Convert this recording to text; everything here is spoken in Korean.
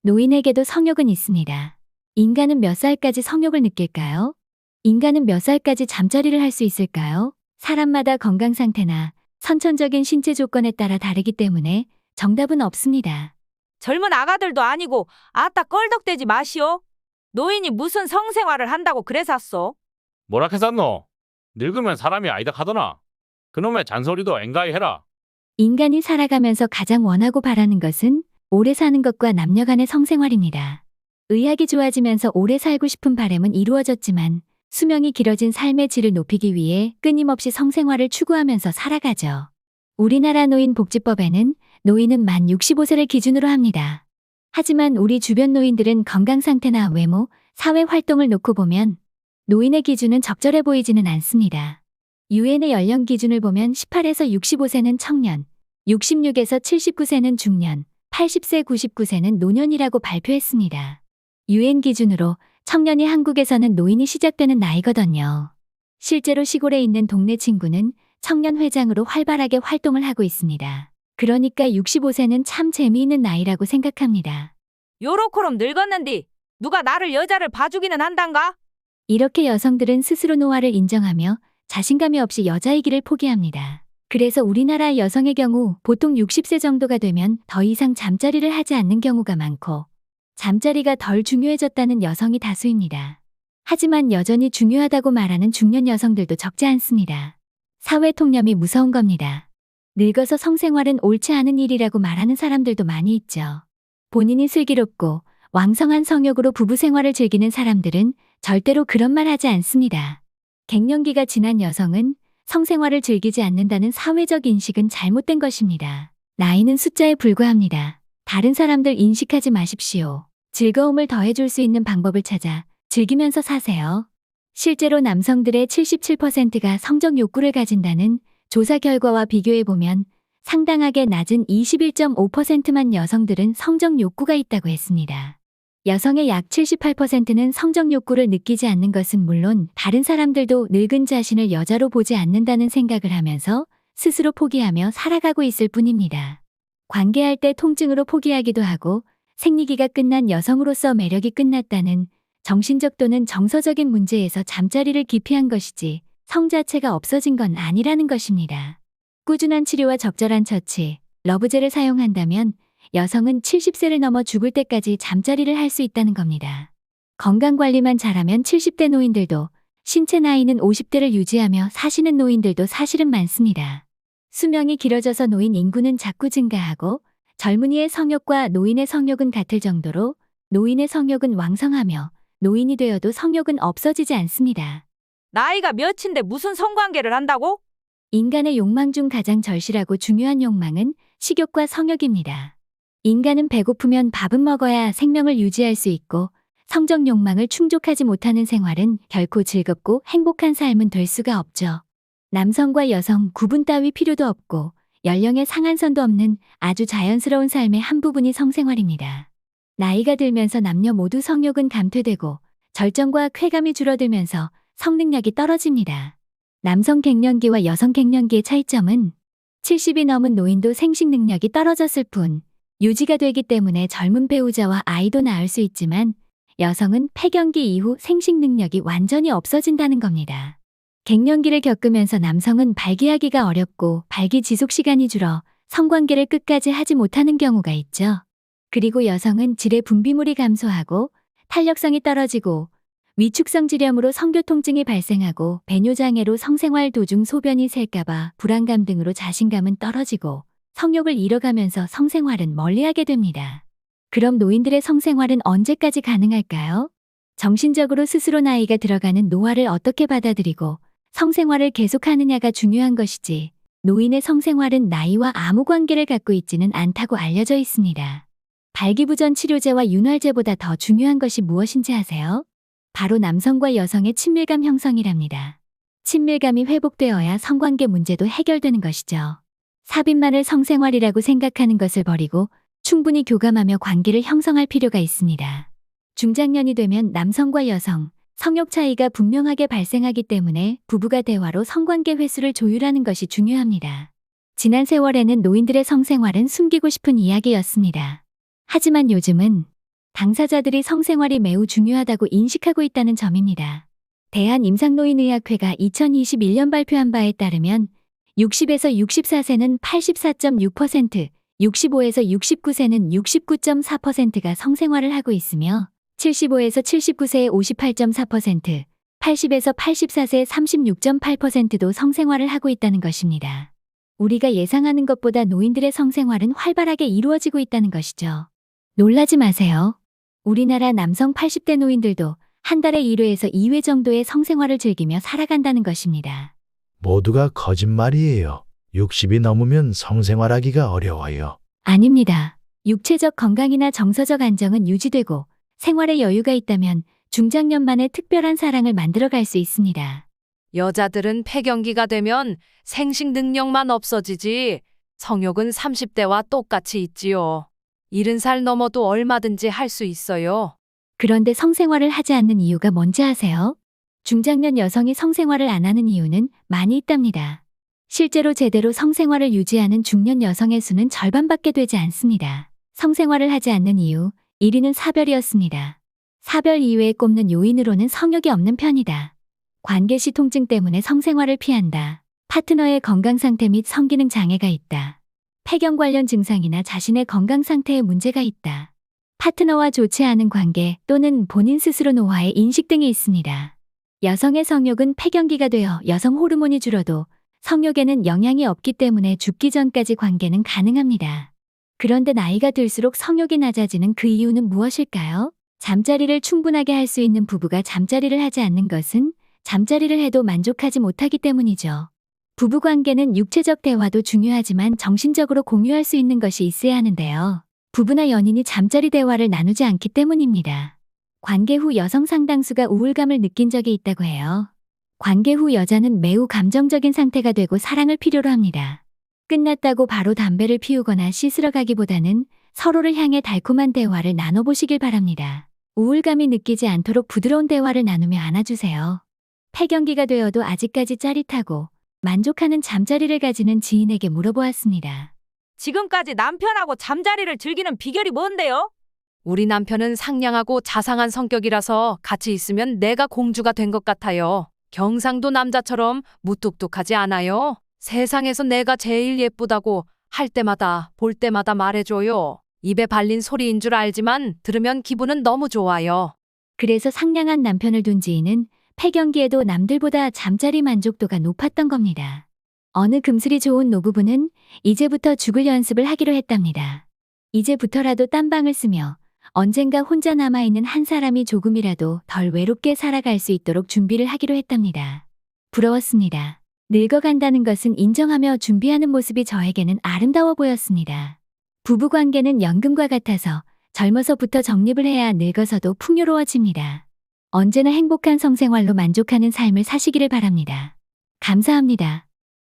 노인에게도 성욕은 있습니다. 인간은 몇 살까지 성욕을 느낄까요? 인간은 몇 살까지 잠자리를 할 수 있을까요? 사람마다 건강 상태나 선천적인 신체 조건에 따라 다르기 때문에 정답은 없습니다. 젊은 아가들도 아니고 아따 껄덕대지 마시오. 노인이 무슨 성생활을 한다고 그래샀소? 뭐라 해쌌노? 늙으면 사람이 아니다 하더나. 그놈의 잔소리도 앵가히 해라. 인간이 살아가면서 가장 원하고 바라는 것은 오래 사는 것과 남녀 간의 성생활입니다. 의학이 좋아지면서 오래 살고 싶은 바람은 이루어졌지만 수명이 길어진 삶의 질을 높이기 위해 끊임없이 성생활을 추구하면서 살아가죠. 우리나라 노인복지법에는 노인은 만 65세를 기준으로 합니다. 하지만 우리 주변 노인들은 건강 상태나 외모, 사회 활동을 놓고 보면 노인의 기준은 적절해 보이지는 않습니다. 유엔의 연령 기준을 보면 18에서 65세는 청년, 66에서 79세는 중년, 80세 99세는 노년이라고 발표했습니다. 유엔 기준으로 청년이 한국에서는 노인이 시작되는 나이거든요. 실제로 시골에 있는 동네 친구는 청년 회장으로 활발하게 활동을 하고 있습니다. 그러니까 65세는 참 재미있는 나이라고 생각합니다. 요렇게럼 늙었는디 누가 나를 여자를 봐주기는 한단가? 이렇게 여성들은 스스로 노화를 인정하며 자신감이 없이 여자이기를 포기합니다. 그래서 우리나라 여성의 경우 보통 60세 정도가 되면 더 이상 잠자리를 하지 않는 경우가 많고 잠자리가 덜 중요해졌다는 여성이 다수입니다. 하지만 여전히 중요하다고 말하는 중년 여성들도 적지 않습니다. 사회 통념이 무서운 겁니다. 늙어서 성생활은 옳지 않은 일이라고 말하는 사람들도 많이 있죠. 본인이 슬기롭고 왕성한 성욕으로 부부 생활을 즐기는 사람들은 절대로 그런 말 하지 않습니다. 갱년기가 지난 여성은 성생활을 즐기지 않는다는 사회적 인식은 잘못된 것입니다. 나이는 숫자에 불과합니다. 다른 사람들 인식하지 마십시오. 즐거움을 더해줄 수 있는 방법을 찾아 즐기면서 사세요. 실제로 남성들의 77%가 성적 욕구를 가진다는 조사 결과와 비교해보면 상당하게 낮은 21.5%만 여성들은 성적 욕구가 있다고 했습니다. 여성의 약 78%는 성적 욕구를 느끼지 않는 것은 물론 다른 사람들도 늙은 자신을 여자로 보지 않는다는 생각을 하면서 스스로 포기하며 살아가고 있을 뿐입니다. 관계할 때 통증으로 포기하기도 하고 생리기가 끝난 여성으로서 매력이 끝났다는 정신적 또는 정서적인 문제에서 잠자리를 기피한 것이지 성 자체가 없어진 건 아니라는 것입니다. 꾸준한 치료와 적절한 처치, 러브제를 사용한다면 여성은 70세를 넘어 죽을 때까지 잠자리를 할 수 있다는 겁니다. 건강관리만 잘하면 70대 노인들도 신체 나이는 50대를 유지하며 사시는 노인들도 사실은 많습니다. 수명이 길어져서 노인 인구는 자꾸 증가하고 젊은이의 성욕과 노인의 성욕은 같을 정도로 노인의 성욕은 왕성하며 노인이 되어도 성욕은 없어지지 않습니다. 나이가 몇인데 무슨 성관계를 한다고? 인간의 욕망 중 가장 절실하고 중요한 욕망은 식욕과 성욕입니다. 인간은 배고프면 밥은 먹어야 생명을 유지할 수 있고 성적 욕망을 충족하지 못하는 생활은 결코 즐겁고 행복한 삶은 될 수가 없죠. 남성과 여성 구분 따위 필요도 없고 연령의 상한선도 없는 아주 자연스러운 삶의 한 부분이 성생활입니다. 나이가 들면서 남녀 모두 성욕은 감퇴되고 절정과 쾌감이 줄어들면서 성능력이 떨어집니다. 남성 갱년기와 여성 갱년기의 차이점은 70이 넘은 노인도 생식 능력이 떨어졌을 뿐 유지가 되기 때문에 젊은 배우자와 아이도 낳을 수 있지만 여성은 폐경기 이후 생식 능력이 완전히 없어진다는 겁니다. 갱년기를 겪으면서 남성은 발기하기가 어렵고 발기 지속 시간이 줄어 성관계를 끝까지 하지 못하는 경우가 있죠. 그리고 여성은 질의 분비물이 감소하고 탄력성이 떨어지고 위축성 지렴으로 성교통증이 발생하고 배뇨장애로 성생활 도중 소변이 셀까봐 불안감 등으로 자신감은 떨어지고 성욕을 잃어가면서 성생활은 멀리하게 됩니다. 그럼 노인들의 성생활은 언제까지 가능할까요? 정신적으로 스스로 나이가 들어가는 노화를 어떻게 받아들이고 성생활을 계속하느냐가 중요한 것이지 노인의 성생활은 나이와 아무 관계를 갖고 있지는 않다고 알려져 있습니다. 발기부전 치료제와 윤활제보다 더 중요한 것이 무엇인지 아세요? 바로 남성과 여성의 친밀감 형성이랍니다. 친밀감이 회복되어야 성관계 문제도 해결되는 것이죠. 삽입만을 성생활이라고 생각하는 것을 버리고 충분히 교감하며 관계를 형성할 필요가 있습니다. 중장년이 되면 남성과 여성, 성욕 차이가 분명하게 발생하기 때문에 부부가 대화로 성관계 횟수를 조율하는 것이 중요합니다. 지난 세월에는 노인들의 성생활은 숨기고 싶은 이야기였습니다. 하지만 요즘은 당사자들이 성생활이 매우 중요하다고 인식하고 있다는 점입니다. 대한임상노인의학회가 2021년 발표한 바에 따르면 60에서 64세는 84.6%, 65에서 69세는 69.4%가 성생활을 하고 있으며 75에서 79세의 58.4%, 80에서 84세의 36.8%도 성생활을 하고 있다는 것입니다. 우리가 예상하는 것보다 노인들의 성생활은 활발하게 이루어지고 있다는 것이죠. 놀라지 마세요. 우리나라 남성 80대 노인들도 한 달에 1회에서 2회 정도의 성생활을 즐기며 살아간다는 것입니다. 모두가 거짓말이에요. 60이 넘으면 성생활하기가 어려워요. 아닙니다. 육체적 건강이나 정서적 안정은 유지되고 생활에 여유가 있다면 중장년만에 특별한 사랑을 만들어갈 수 있습니다. 여자들은 폐경기가 되면 생식 능력만 없어지지 성욕은 30대와 똑같이 있지요. 70살 넘어도 얼마든지 할 수 있어요. 그런데 성생활을 하지 않는 이유가 뭔지 아세요? 중장년 여성이 성생활을 안 하는 이유는 많이 있답니다. 실제로 제대로 성생활을 유지하는 중년 여성의 수는 절반밖에 되지 않습니다. 성생활을 하지 않는 이유 1위는 사별이었습니다. 사별 이외에 꼽는 요인으로는 성욕이 없는 편이다. 관계시 통증 때문에 성생활을 피한다. 파트너의 건강 상태 및 성기능 장애가 있다. 폐경 관련 증상이나 자신의 건강 상태에 문제가 있다. 파트너와 좋지 않은 관계 또는 본인 스스로 노화의 인식 등이 있습니다. 여성의 성욕은 폐경기가 되어 여성 호르몬이 줄어도 성욕에는 영향이 없기 때문에 죽기 전까지 관계는 가능합니다. 그런데 나이가 들수록 성욕이 낮아지는 그 이유는 무엇일까요? 잠자리를 충분하게 할 수 있는 부부가 잠자리를 하지 않는 것은 잠자리를 해도 만족하지 못하기 때문이죠. 부부관계는 육체적 대화도 중요하지만 정신적으로 공유할 수 있는 것이 있어야 하는데요. 부부나 연인이 잠자리 대화를 나누지 않기 때문입니다. 관계 후 여성 상당수가 우울감을 느낀 적이 있다고 해요. 관계 후 여자는 매우 감정적인 상태가 되고 사랑을 필요로 합니다. 끝났다고 바로 담배를 피우거나 씻으러 가기보다는 서로를 향해 달콤한 대화를 나눠보시길 바랍니다. 우울감이 느끼지 않도록 부드러운 대화를 나누며 안아주세요. 폐경기가 되어도 아직까지 짜릿하고 만족하는 잠자리를 가지는 지인에게 물어보았습니다. 지금까지 남편하고 잠자리를 즐기는 비결이 뭔데요? 우리 남편은 상냥하고 자상한 성격이라서 같이 있으면 내가 공주가 된 것 같아요. 경상도 남자처럼 무뚝뚝하지 않아요. 세상에서 내가 제일 예쁘다고 할 때마다 볼 때마다 말해줘요. 입에 발린 소리인 줄 알지만 들으면 기분은 너무 좋아요. 그래서 상냥한 남편을 둔 지인은 폐경기에도 남들보다 잠자리 만족도가 높았던 겁니다. 어느 금슬이 좋은 노부부는 이제부터 죽을 연습을 하기로 했답니다. 이제부터라도 딴방을 쓰며 언젠가 혼자 남아있는 한 사람이 조금이라도 덜 외롭게 살아갈 수 있도록 준비를 하기로 했답니다. 부러웠습니다. 늙어간다는 것은 인정하며 준비하는 모습이 저에게는 아름다워 보였습니다. 부부관계는 연금과 같아서 젊어서부터 적립을 해야 늙어서도 풍요로워집니다. 언제나 행복한 성생활로 만족하는 삶을 사시기를 바랍니다. 감사합니다.